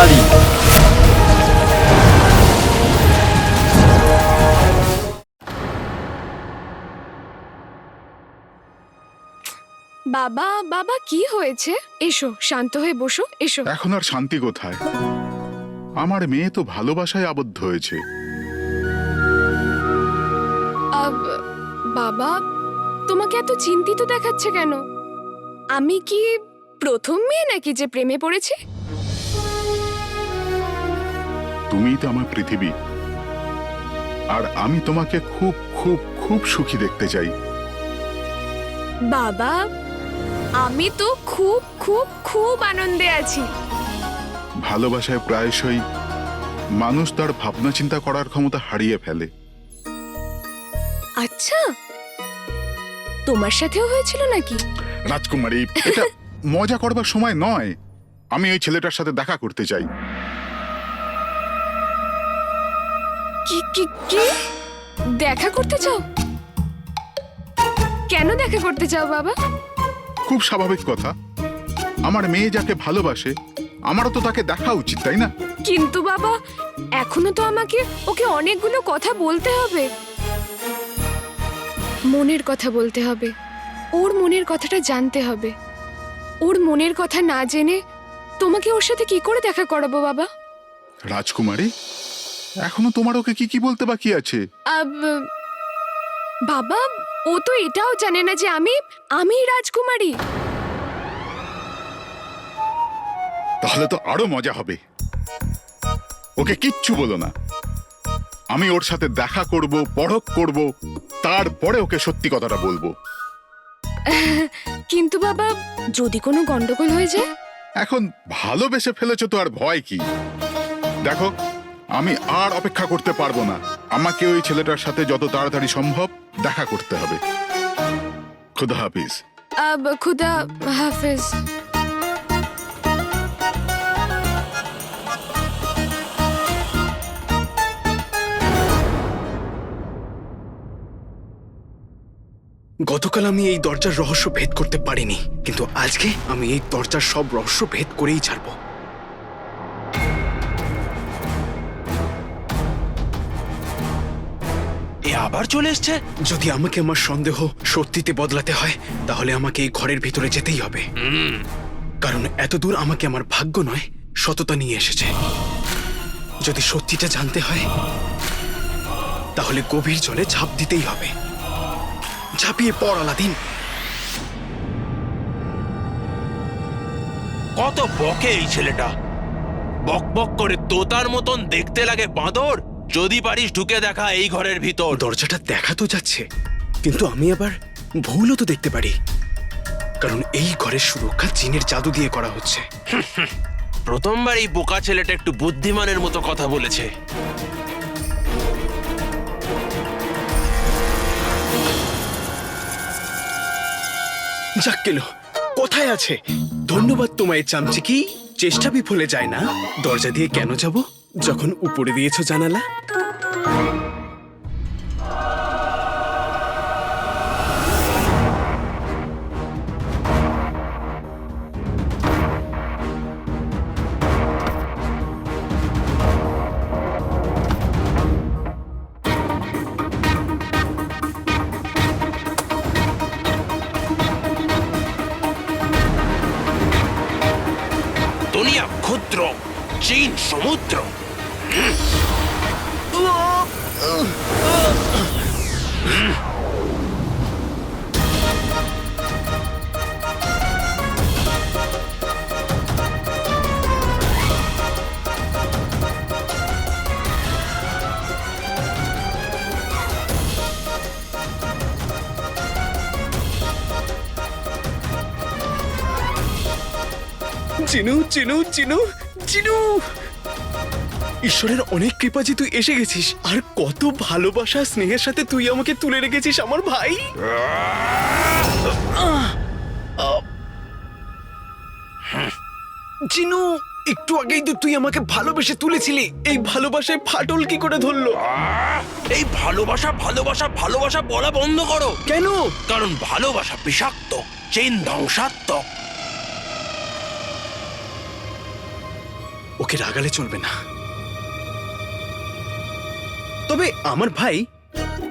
নারী। বাবা বাবা কি হয়েছে? এসো, শান্ত হয়ে বসো, এসো। এখন আর শান্তি কোথায়? আমার মেয়ে তো ভালোবাসায় আবদ্ধ হয়েছে। বাবা, তোমাকে এত চিন্তিত দেখাচ্ছে কেন? আমি কি প্রথম মেয়ে নাকি যে প্রেমে পড়েছি? তুমিই তো আমার পৃথিবী, আর আমি তোমাকে খুব খুব খুব সুখী দেখতে চাই। বাবা, আমি তো খুব খুব খুব আনন্দে আছি। ভালোবাসায় প্রায়শই মানুষ তার ভাবনা চিন্তা করার ক্ষমতা হারিয়ে ফেলে। আচ্ছা, তোমার সাথেও হয়েছিল নাকি? রাজকুমারী, এটা মজা করবার সময় নয়। আমি ওই ছেলেটার সাথে দেখা করতে চাই। কি কি কি দেখা করতে চাও? কেন দেখা করতে চাও বাবা? খুব স্বাভাবিক কথা। আমার মেয়ে যাকে ভালোবাসে, আমারও তো তাকে দেখা উচিত, তাই না? কিন্তু বাবা, এখনো তো আমাকে ওকে অনেকগুলো কথা বলতে হবে। মনের কথা বলতে হবে, ওর মনের কথাটা জানতে হবে। ওর মনের কথা না জেনে তোমাকে ওর সাথে কি করে দেখা করাবো বাবা? রাজকুমারী, এখনো তোমার ওকে কি কি বলতে বাকি আছে? বাবা, ও তো এটাও জানে না যে আমি রাজকুমারী। তাহলে তো আরো মজা হবে। ওকে কিচ্ছু বলো না। আমি ওর সাথে দেখা করব, পরখ করব, তারপরে ওকে সত্যি কথাটা বলবো। কিন্তু বাবা, যদি কোনো গন্ডগোল হয়ে যায়? এখন ভালোবেসে ফেলেছো তো আর ভয় কি? দেখো, আমি আর অপেক্ষা করতে পারবো না। আমাকে ওই ছেলেটার সাথে যত তাড়াতাড়ি সম্ভব দেখা করতে হবে। খুদা হাফিজ। খুদা হাফেজ। গতকাল আমি এই দরজার রহস্য ভেদ করতে পারিনি, কিন্তু আজকে আমি এই দরজার সব রহস্য ভেদ করেই ছাড়ব। এ আবার চলে এসছে। যদি আমাকে আমার সন্দেহ সত্যিতে বদলাতে হয়, তাহলে আমাকে এই ঘরের ভিতরে যেতেই হবে। কারণ এতদূর আমাকে আমার ভাগ্য নয়, সততা নিয়ে এসেছে। যদি সত্যিটা জানতে হয়, তাহলে গভীর জলে ঝাঁপ দিতেই হবে। ঝাঁপিয়ে পড় আলাদিন। কত বকে এই ছেলেটা, বক বক করে তোতার মতন দেখতে লাগে বাঁদর। যদি পারিস ঢুকে দেখা এই ঘরের ভিতর। দরজাটা দেখা তো যাচ্ছে, কিন্তু আমি আবার ভুলও তো দেখতে পারি, কারণ এই ঘরের সুরক্ষা জিনের জাদু দিয়ে করা হচ্ছে। প্রথমবার এই বোকা ছেলেটা একটু বুদ্ধিমানের মতো কথা বলেছে। যাক গেল, কোথায় আছে? ধন্যবাদ তোমায় চামচিকি। চেষ্টা বিফলে যায় না। দরজা দিয়ে কেন যাব যখন উপরে দিয়েছো জানালা? দুনিয়া ক্ষুদ্র, চীন সমুদ্র। চিনু চিনু চিনু চিনু, ঈশ্বরের অনেক কৃপা যে তুই এসে গেছিস। আর কত ভালোবাসা স্নেহের সাথে তুই আমাকে তুলে রেখেছিস আমার ভাই। চিনু, একটু আগেই তো তুই আমাকে ভালোবেসে তুলেছিলি। এই ভালোবাসায় ফাটল কি করে ধরলো? এই ভালোবাসা ভালোবাসা ভালোবাসা বলা বন্ধ করো। কেন? কারণ ভালোবাসা বিষাক্ত, চেইন ধ্বংসাত্মক। ওকে রাগালে চলবে না। তবে আমার ভাই,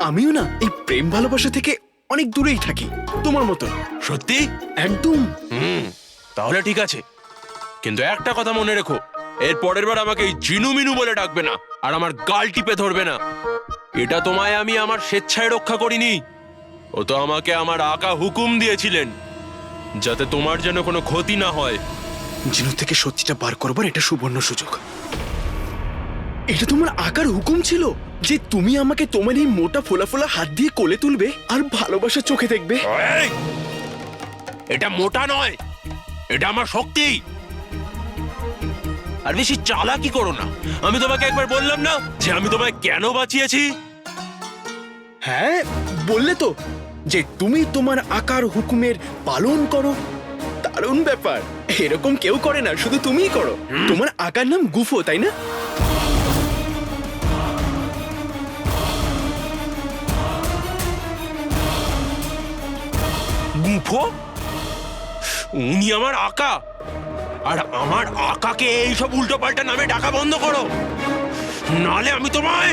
আমিও না এই প্রেম ভালোবাসা থেকে অনেক দূরেই থাকি, তোমার মতো। সত্যি? একদম। তাহলে ঠিক আছে, কিন্তু একটা কথা মনে রেখো, এর পরের বার আমাকে এই জিনু মিনু বলে ডাকবে না, আর আমার গাল টিপে ধরবে না। এটা তোমায় আমি আমার স্বেচ্ছায় রক্ষা করিনি, ও তো আমাকে আমার আকা হুকুম দিয়েছিলেন যাতে তোমার যেন কোনো ক্ষতি না হয়। জিনু থেকে সত্যিটা বার করবার এটা সুবর্ণ সুযোগ। এটা তোমার আকার হুকুম ছিল যে তুমি আমাকে তোমার এই মোটা ফোলা ফোলা হাত দিয়ে কোলে তুলবে আর ভালোবাসা চোখে দেখবে। এই! এটা মোটা নয়, এটা আমার শক্তি। আর বেশি চালাকি করো না। আমি তোমাকে একবার বললাম না যে আমি তোমায় কেন বাঁচিয়েছি? হ্যাঁ, বললে তো যে তুমি তোমার আকার হুকুমের পালন করো। দারুণ ব্যাপার, এরকম কেউ করে না, শুধু তুমিই করো। তোমার আকার নাম গুফো, তাই না? গুফো? উনি আমার আকা, আর আমার আকাকে এইসব উল্টো পাল্টা নামে ডাকা বন্ধ করো, নালে আমি তোমায়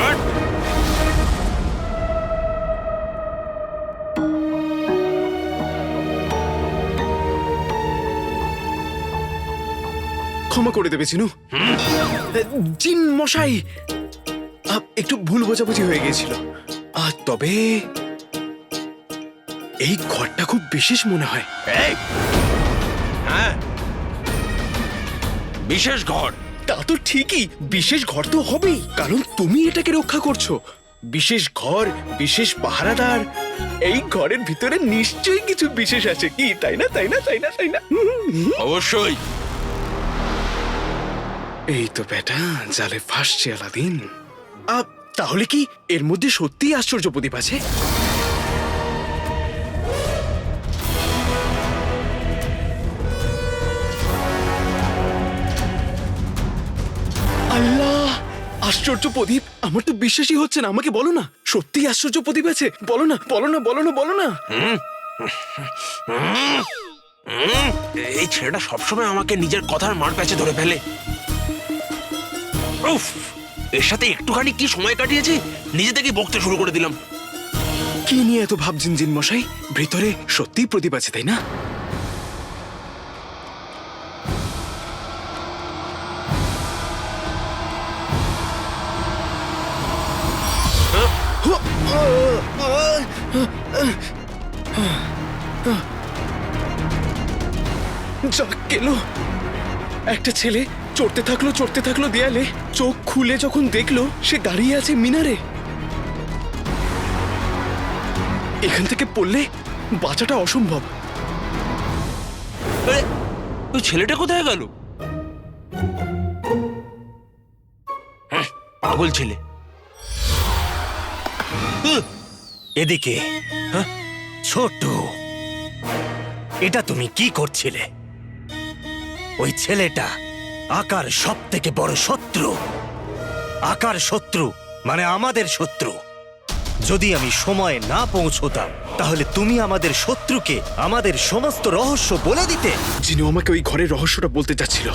আর ক্ষমা করে দেবে চিনু। জিন মশাই, একটু ভুল বোঝাবুঝি হয়ে গিয়েছিল। তবে এই ঘরটা খুব বিশেষ মনে হয়। এই! হ্যাঁ, বিশেষ ঘর। তা তো ঠিকই, বিশেষ ঘর তো হবেই, কারণ তুমি এটাকে রক্ষা করছো। বিশেষ ঘর, বিশেষ পাহারাদার, এই ঘরের ভিতরে নিশ্চয়ই কিছু বিশেষ আছে, কি তাই না? তাই না? তাই না? তাই না? অবশ্যই। এই তো বেটা, জালে ফাঁসছে আলাদিন। তাহলে কি এর মধ্যে সত্যিই আশ্চর্য প্রদীপ আছে? আল্লাহ, আশ্চর্য প্রদীপ! আমার তো বিশ্বাসই হচ্ছে না, আমাকে বলো না, সত্যি আশ্চর্য প্রদীপ আছে। বলো না, বলো না, বলো না, বলো না। এই ছেলেটা সবসময় আমাকে নিজের কথার মার প্যাচে ধরে ফেলে। উফ, এর সাথে একটুখানি কি সময় কাটিয়েছি, নিজে থেকে বকতে শুরু করে দিলাম। কি নিয়ে এত ভাবছেন জিন মশাই? ভিতরে সত্যিই প্রদীপ আছে, তাই না? যাক গেল, একটা ছেলে চড়তে থাকলো দেয়ালে, চোখ খুলে যখন দেখলো সে দাঁড়িয়ে আছে মিনারে। এখান থেকে পড়লে বাঁচাটা অসম্ভব। আরে, ওই ছেলেটা কোথায় গেল? পাগল ছেলে। এদিকে। ছোট, এটা তুমি কি করছিলে? ওই ছেলেটা আকার সব থেকে বড় শত্রু। আকার শত্রু মানে আমাদের শত্রু। যদি আমি সময়ে না পৌঁছতাম তাহলে তুমি আমাদের শত্রুকে আমাদের সমস্ত রহস্য বলে দিতে। যিনি আমাকে ওই ঘরের রহস্যটা বলতে যাচ্ছিল,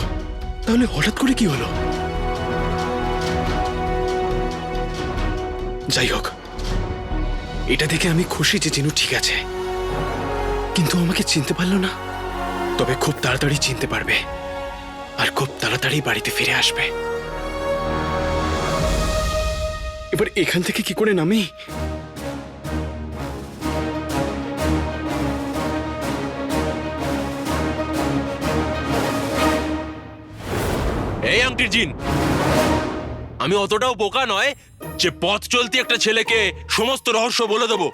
তাহলে হঠাৎ করে কি হলো? যাই হোক, এটা দেখে আমি খুশি যে জিনু ঠিক আছে, কিন্তু আমাকে চিনতে পারলো না। তবে খুব তাড়াতাড়ি চিনতে পারবে, আর খুব তাড়াতাড়ি বাড়িতে ফিরে আসবে। এবার এখান থেকে কি করে নামি? এই আংটির জিন, আমি অতটাও বোকা নয় যে পথ চলতি একটা ছেলেকে সমস্ত রহস্য বলে দেবো।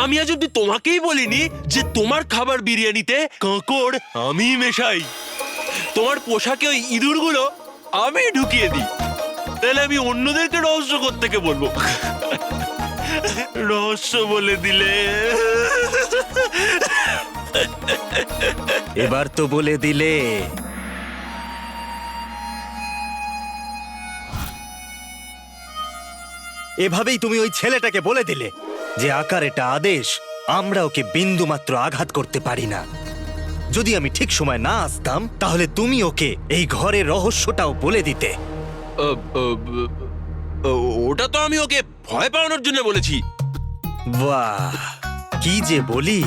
আমি আজ অব্দি তোমাকেই বলিনি যে তোমার খাবার বিরিয়ানিতে কাঁকড় আমি মেশাই, তোমার পোশাকে ওই ইঁদুরগুলো আমি ঢুকিয়ে দিই। তাহলে আমি অন্যদেরকে রহস্য কোত্থেকে বলবো? রহস্য বলে দিলে। এবার তো বলে দিলে। এভাবেই তুমি ওই ছেলেটাকে বলে দিলে যে আকার এটা আদেশ, আমরা ওকে বিন্দু মাত্র আঘাত করতে পারি না। যদি আমি ঠিক সময় না আসতাম তাহলে তুমি ওকে এই ঘরের রহস্যটাও বলে দিতে। ওটা তো আমি ওকে ভয় পাওয়ানোর জন্য বলেছি। বাহ, কি যে বলি,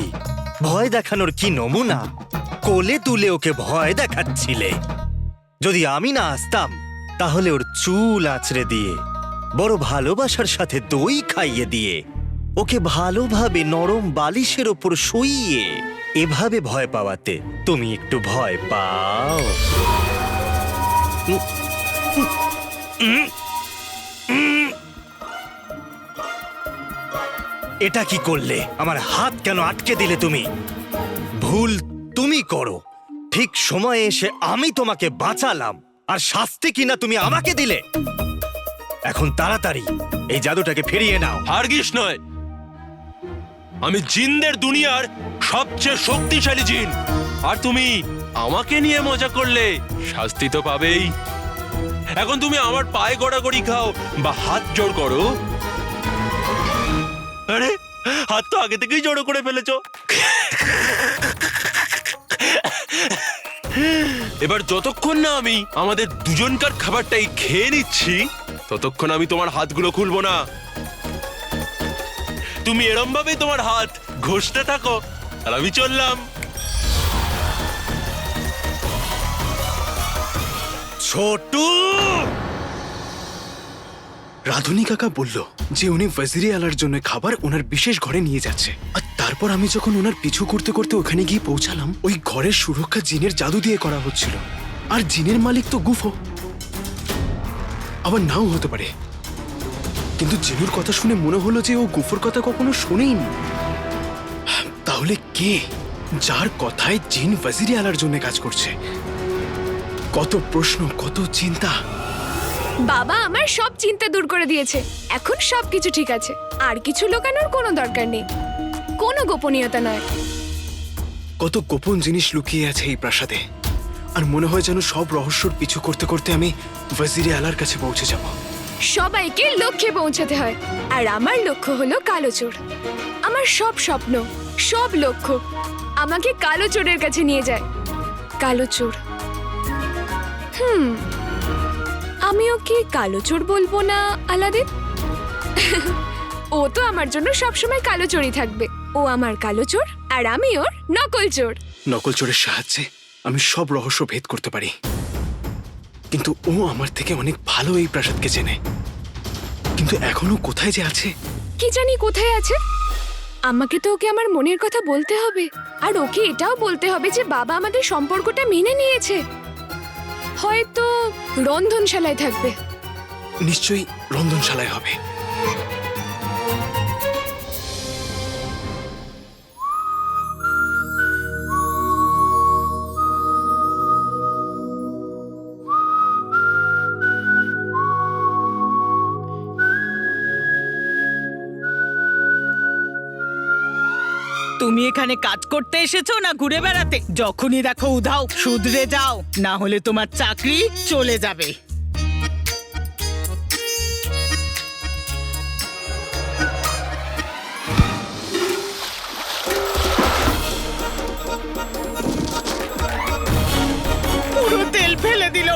ভয় দেখানোর কি নমুনা! কোলে তুলে ওকে ভয় দেখাচ্ছিলে। যদি আমি না আসতাম তাহলে ওর চুল আঁচড়ে দিয়ে, বড় ভালোবাসার সাথে দই খাইয়ে দিয়ে, ওকে ভালোভাবে নরম বালিশের ওপর শুইয়ে এভাবে ভয় পাওয়াতে তুমি একটু ভয় পাও। এটা কি করলে? আমার হাত কেন আটকে দিলে তুমি? ভুল তুমি করো। ঠিক সময়ে এসে আমি তোমাকে বাঁচালাম, আর শাস্তি কিনা তুমি আমাকে দিলে। এখন তাড়াতাড়ি এই জাদুটাকে ফিরিয়ে নাও। হারগিস নয়, আমি জিনদের দুনিয়ার সবচেয়ে শক্তিশালী জিন, আর তুমি আমাকে নিয়ে মজা করলে শাস্তি তো পাবেই। এখন তুমি আমার পায়ে গড়াগড়ি খাও বা হাত জোড় করো। আরে, হাত তো আগে থেকেই জড়ো করে ফেলেছো। এবার যতক্ষণ না আমি আমাদের দুজনকার খাবারটাই খেয়ে নিচ্ছি, ততক্ষণ আমি তোমার হাতগুলো খুলবো না। তুমি এরম ভাবে তোমার হাত ঘষতে থাকো, আর আমি চললাম। ছোটু! রাধুনী কাকা বলল যে উনি ওয়াজিরি আলার জন্য খাবার ওনার বিশেষ ঘরে নিয়ে যাচ্ছে। আর তারপর আমি যখন ওনার পিছু করতে করতে ওখানে গিয়ে পৌঁছালাম, ওই ঘরের সুরক্ষা জিনের জাদু দিয়ে করা হচ্ছিল। আর জিনের মালিক তো গুফো, আবার নাও হতে পারে। কিন্তু জিনুর কথা শুনে মনে হলো যে ও গুফোর কথা কখনো শোনেইনি। তাহলে কে, যার কথায় জিন ওয়াজিরি আলার জন্য কাজ করছে? কত প্রশ্ন, কত চিন্তা। বাবা আমার সব চিন্তা দূর করে দিয়েছে। এখন সবকিছু ঠিক আছে, আর কিছু লুকানোর কোনো দরকার নেই, কোনো গোপনীয়তা নয়। কত গোপন জিনিস লুকিয়ে আছে এই প্রাসাদে, আর মনে হয় যেন সব রহস্যর পিছু করতে করতে আমি ওয়াজিরি আলার কাছে পৌঁছে যাব। সবাইকে লক্ষ্যে পৌঁছাতে হয়, আর আমার লক্ষ্য হলো কালো চোর। আমার সব স্বপ্ন, সব লক্ষ্য আমাকে কালো চোরের কাছে নিয়ে যায়। কালো চোর, আমি ওকে কালো চোর বলবো না আলাদিন। ও তো আমার জন্য সবসময় কালো চোরই থাকবে। ও আমার কালো চোর, আর আমি ওর নকল চোর। নকল চোরের সাহায্যে আমি সব রহস্য ভেদ করতে পারি, কিন্তু ও আমার থেকে অনেক ভালো এই প্রাসাদকে চেনে। কিন্তু এখনো কোথায় যে আছে? কি জানি কোথায় আছে। আমাকে তো ওকে আমার মনের কথা বলতে হবে, আর ওকে এটাও বলতে হবে যে বাবা আমাদের সম্পর্কটা মেনে নিয়েছে। হয়তো রন্ধনশালায় থাকবে। নিশ্চয়ই রন্ধনশালায় হবে। তুমি এখানে কাজ করতে এসেছো না ঘুরে বেড়াতে? যখনই দেখো উধাও, শুধরে যাও, না হলে তোমার চাকরি চলে যাবে। পুরো তেল ফেলে দিল।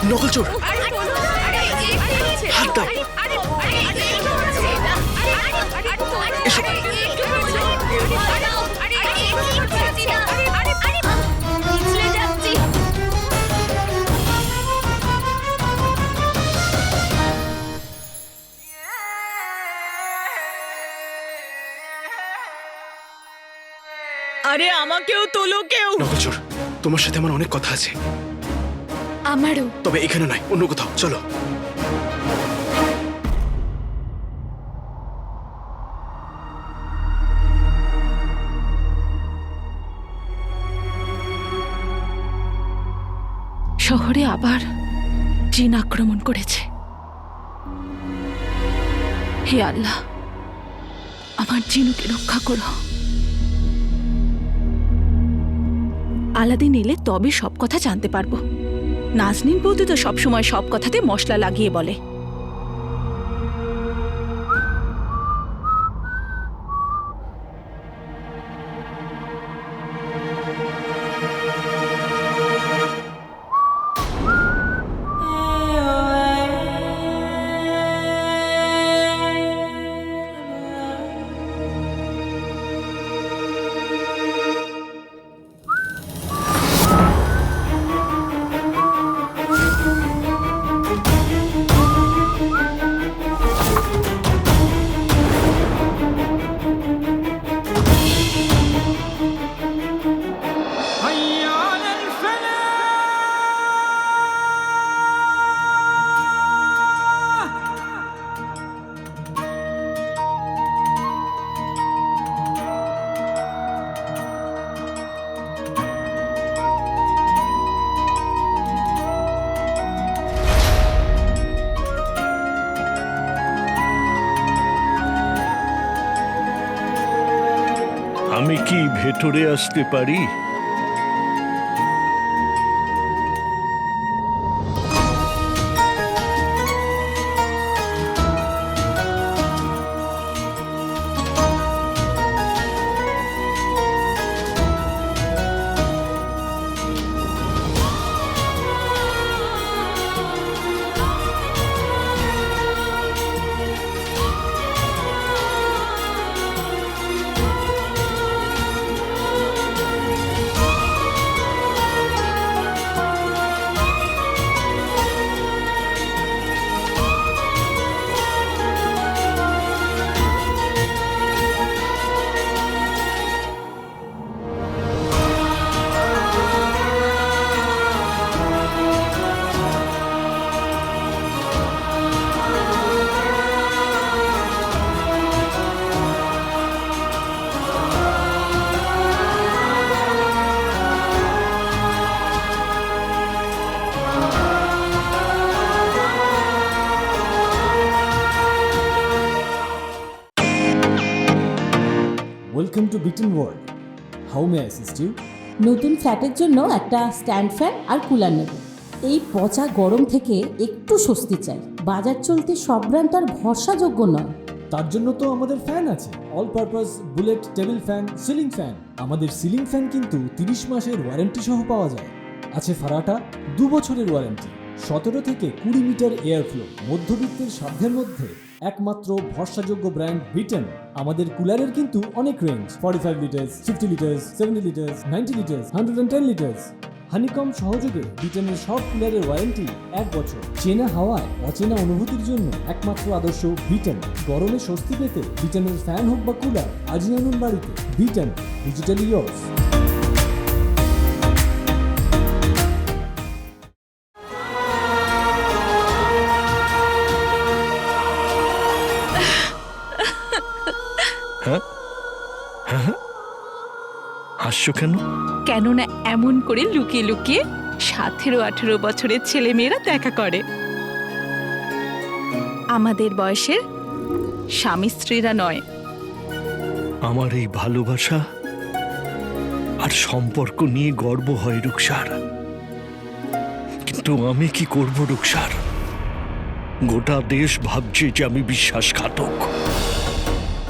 নকল চোর, হাত দাও। এসো। আরে আমাকেও তোলো কেউ। নকল চোর, তোমার সাথে আমার অনেক কথা আছে। আমারও। তবে এখানে নয়, অন্য কোথাও চলো। শহরে আবার জিন আক্রমণ করেছে। হে আল্লাহ, আমার জিনুকে রক্ষা করো। আলাদিন এলে তবে সব কথা জানতে পারবো। নাজনীন বৌদি তো সবসময় সব কথাতে মশলা লাগিয়ে বলে। আমি কি ভেতরে আসতে পারি? ওয়েলকাম টু বিটেন world. How may assist you? নতুন ফ্ল্যাটের জন্য একটা স্ট্যান্ড ফ্যান আর কুলার নেব। এই পচা গরম থেকে একটু স্বস্তি চাই। বাজার চলতে সব ব্র্যান্ড তো আর ভরসাযোগ্য নয়। তার জন্য তো আমাদের ফ্যান আছে, all purpose bullet table fan, ceiling fan. আমাদের সিলিং ফ্যান কিন্তু 30 মাসের ওয়ারেন্টি সহ পাওয়া যায়। আছে ফারাটা 2 বছরের ওয়ারেন্টি, 17 থেকে 20 মিটার এয়ার ফ্লো, মধ্যবিত্তের সাধ্যের মধ্যে একমাত্র ভরসাযোগ্য ব্র্যান্ড বিটেন। আমাদের কুলারের কিন্তু অনেক range, 45 litres, 50 litres, 70 litres, 90 litres, 110 litres. Honeycomb সহযোগে বিটেনের সব কুলারের ওয়ারেন্টি 1 বছর। চেনা হাওয়ায় অচেনা অনুভূতির জন্য একমাত্র আদর্শ বিটেন। গরমে স্বস্তি পেতে বিটেনের ফ্যান হোক বা কুলার, আজই আনুন বাড়িতে। Beaten, digitally years. হাসছো কেন? কেননা এমন করে লুকিয়ে লুকিয়ে 17-18 বছরের ছেলেমেয়েরা দেখা করে। আমাদের বয়সের স্বামী স্ত্রীরা নয়। আমার এই ভালোবাসা আর সম্পর্ক নিয়ে গর্ব হয় রুকসার, কিন্তু আমি কি করব রুকসার? গোটা দেশ ভাবছে যে আমি বিশ্বাসঘাতক।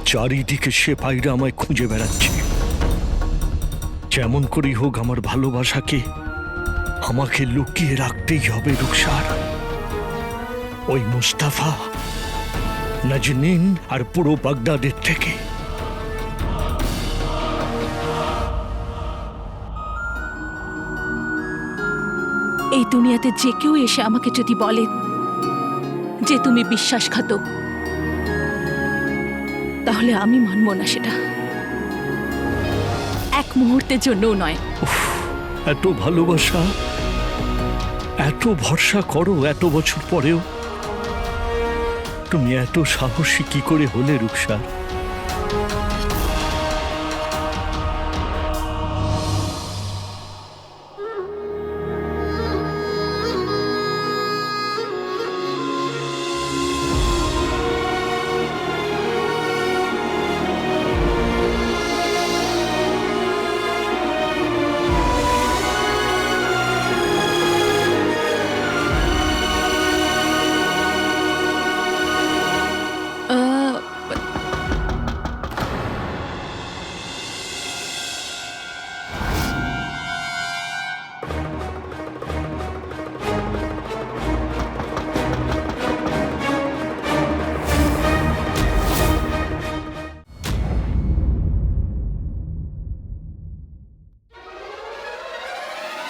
চারিদিকে সেপাইরা আমায় খুঁজে বেড়াচ্ছে। যেমন করেই হোক আমার ভালোবাসাকে আমাকে লুকিয়ে রাখতেই হবে রুকসার। ওই মুস্তাফা, নাজনীন আর পুরো বাগদাদের থেকে। এই দুনিয়াতে যে কেউ এসে আমাকে যদি বলে যে তুমি বিশ্বাসঘাতক, তাহলে আমি মানব না সেটা, এক মুহূর্তের জন্যও নয়। এত ভালোবাসা, এত ভরসা করো এত বছর পরেও, তুমি এত সাহসী কি করে হলে রুকসার?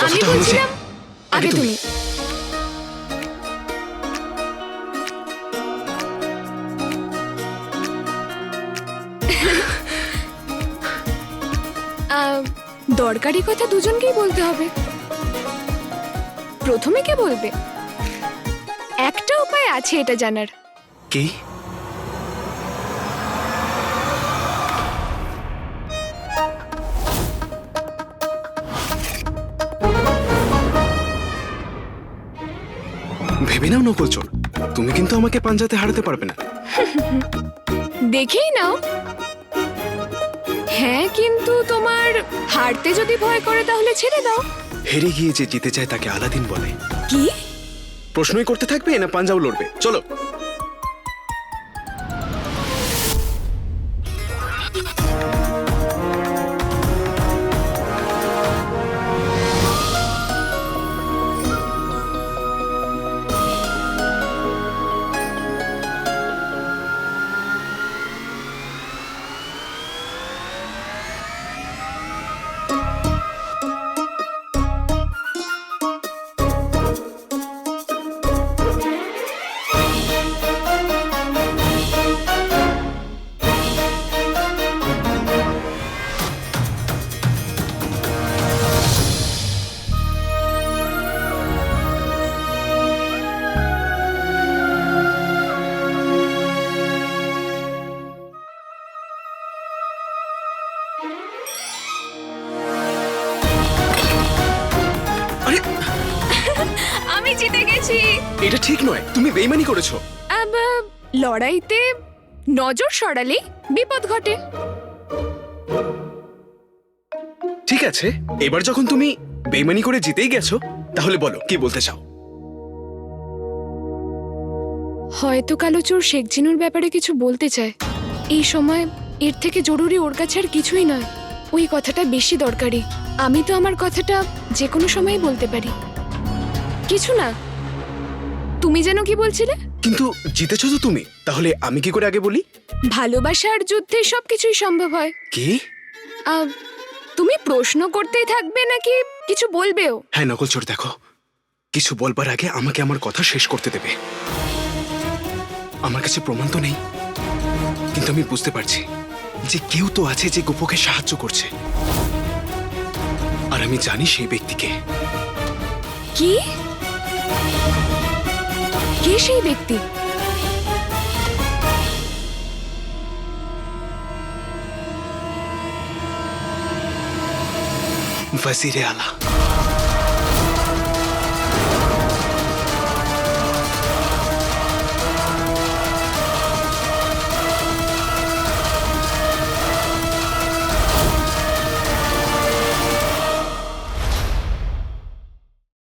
আমি বলছিলাম আগে তুমি। দরকারি কথা দুজনকেই বলতে হবে। প্রথমে কে বলবে? একটা উপায় আছে এটা জানার। কি? ভেবে নাও নকল চোর, তুমি কিন্তু আমাকে পাঞ্জাতে হারাতে পারবে না। দেখেই নাও। হ্যাঁ, কিন্তু তোমার হারতে যদি ভয় করে তাহলে ছেড়ে দাও। হেরে গিয়ে যে জিতে যায় তাকে আলাদিন বলে। কি? প্রশ্নই করতে থাকবে না পাঞ্জাও লড়বে? চলো। আরে আমি জিতে গেছি। এটা ঠিক নয়, তুমি বেইমানি করেছো। লড়াইতে নজর সরালে বিপদ ঘটে। ঠিক আছে, এবার যখন তুমি বেইমানি করে জিতেই গেছো, তাহলে বলো কি বলতে চাও? হয়তো কালোচোর শেখ জিনুর ব্যাপারে কিছু বলতে চায়। এই সময় এর থেকে জরুরি ওর কাছে আর কিছুই নয়। ওই কথাটা বেশি দরকারি। আমি তো আমার কথাটা যে কোনো সময় বলতে পারি। কিছু না। তুমি যেন কি বলছিলে? কিন্তু জিতেছো তো তুমি, তাহলে আমি কি করে আগে বলি? ভালোবাসার যুদ্ধে সবকিছুই সম্ভব হয়। কি? তুমি প্রশ্ন করতেই থাকবে নাকি কিছু বলবেও? হ্যাঁ নকলচোর, দেখো, কিছু বলবার আগে আমাকে আমার কথা শেষ করতে দেবে। আমার কাছে প্রমাণ তো নেই, কিন্তু আমি বুঝতে পারছি যে কেউ তো আছে যে গোপকে সাহায্য করছে, আর আমি জানি সেই ব্যক্তিকে। কি? কে সেই ব্যক্তি? वजीर आला।